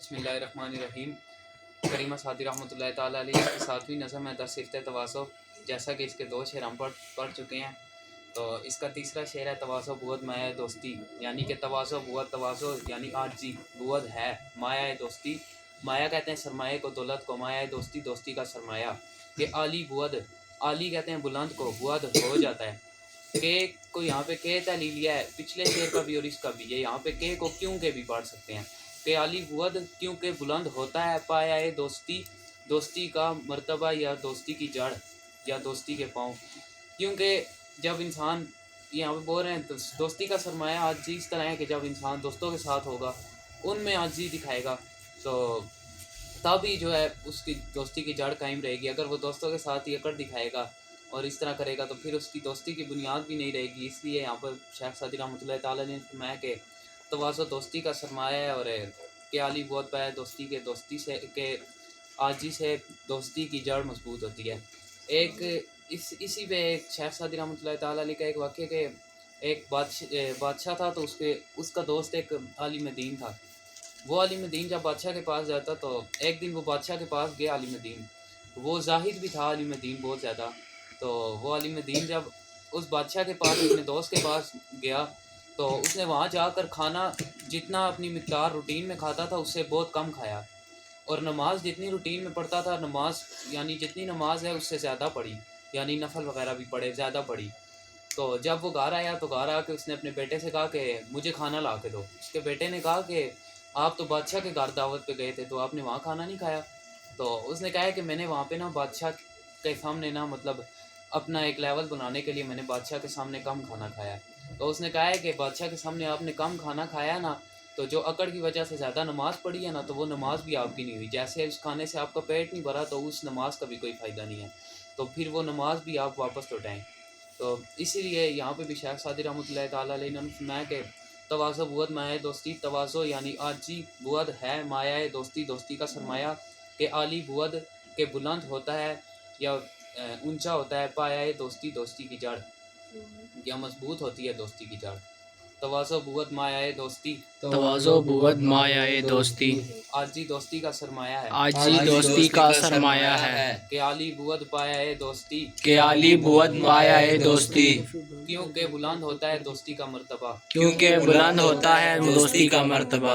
बिस्मिल्लाहिर्रहमानिर्रहीम। करीमा सादी रहमतुल्लाहि ताला अलैह की 7वीं नज़म है दरसिफ्त तवासो। जैसा कि इसके 2 शेर हम पढ़ चुके हैं, तो इसका तीसरा शेर है तवासो बुअद माया दोस्ती, यानी कि तवासो बुअद, तवासो यानी आजी, बुअद है, माया दोस्ती। माया कहते हैं सरमाए को, दौलत को, माया दोस्ती, दोस्ती का सरमाया। कि आली बुअद, आली कहते हैं बुलंद को, बुअद हो जाता है। के को यहाँ पे के ताली लिया है, पिछले शेर का भी और इसका भी। ये यहाँ पे के को क्यों के भी पढ़ सकते हैं। के आली बुअद क्योंकि बुलंद होता है, पाया है दोस्ती, दोस्ती का मर्तबा या दोस्ती की जड़ या दोस्ती के पाँव। क्योंकि जब इंसान यहाँ पे बोल रहे हैं दोस्ती का सरमाया आजी इस तरह है कि जब इंसान दोस्तों के साथ होगा, उनमें आजी दिखाएगा, तो तभी जो है उसकी दोस्ती की जड़ कायम रहेगी। अगर वो दोस्तों के साथ ही अकड़ दिखाएगा और इस तरह करेगा, तो फिर उसकी दोस्ती की बुनियाद भी नहीं रहेगी। इसलिए यहाँ पर शेख सादी रहमतुल्लाहि ताला ने फरमाया कि तवाज़ो दोस्ती का सरमाया है, और के आली बहुत पाया दोस्ती के, दोस्ती से के आजी से दोस्ती की जड़ मजबूत होती है। एक इसी पे एक शेख सादी रहमतुल्लाहि ताला अलैह का एक वाक़या के एक बादशाह था, तो उसका दोस्त एक आलिम दीन था। वो आलिम दीन जब बादशाह के पास जाता, तो एक दिन वो बादशाह के पास गया आलिम दीन, वो जाहिद भी था आलिम दीन बहुत ज़्यादा। तो वो आलिम दीन जब उस बादशाह के पास अपने दोस्त के पास गया, तो उसने वहाँ जाकर खाना जितना अपनी मिक़दार रूटीन में खाता था उससे बहुत कम खाया, और नमाज जितनी रूटीन में पढ़ता था, नमाज यानी जितनी नमाज है उससे ज़्यादा पढ़ी, यानी नफल वगैरह भी पढ़े, ज़्यादा पढ़ी। तो जब वो घर आया, तो घर आके उसने अपने बेटे से कहा कि मुझे खाना ला के दो। उसके बेटे ने कहा कि आप तो बादशाह के घर दावत पे गए थे, तो आपने वहाँ खाना नहीं खाया। तो उसने कहा कि मैंने वहाँ पे ना बादशाह के सामने ना, मतलब अपना एक लेवल बनाने के लिए मैंने बादशाह के सामने कम खाना खाया। तो उसने कहा है कि बादशाह के सामने आपने कम खाना खाया ना, तो जो अकड़ की वजह से ज़्यादा नमाज़ पढ़ी है ना, तो वो नमाज भी आपकी नहीं हुई। जैसे उस खाने से आपका पेट नहीं भरा, तो उस नमाज का भी कोई फ़ायदा नहीं है, तो फिर वो नमाज भी आप वापस लौटाएँ। तो इसीलिए यहाँ पे भी शेख सादी रहमतुल्लाहि ताला अलैह ने फरमाया कि तवाज़ो बुअद माया दोस्ती, तवाज़ो यानी आजी, बुअद है माया दोस्ती, दोस्ती का सरमाया। कि आली बुअद के बुलंद होता है या ऊंचा होता है, पाया दोस्ती, दोस्ती की जड़ या मजबूत होती है दोस्ती की जड़। तवाज़ो बुअद माया दोस्ती, तवाज़ो बुअद माया दोस्ती, आजी दोस्ती का सरमाया है, आजी दोस्ती का सरमाया है। कि आली बुअद पाया दोस्ती, कि आली बुअद माया दोस्ती, क्योंकि बुलंद होता है दोस्ती का मर्तबा, क्योंकि बुलंद होता है दोस्ती का मर्तबा।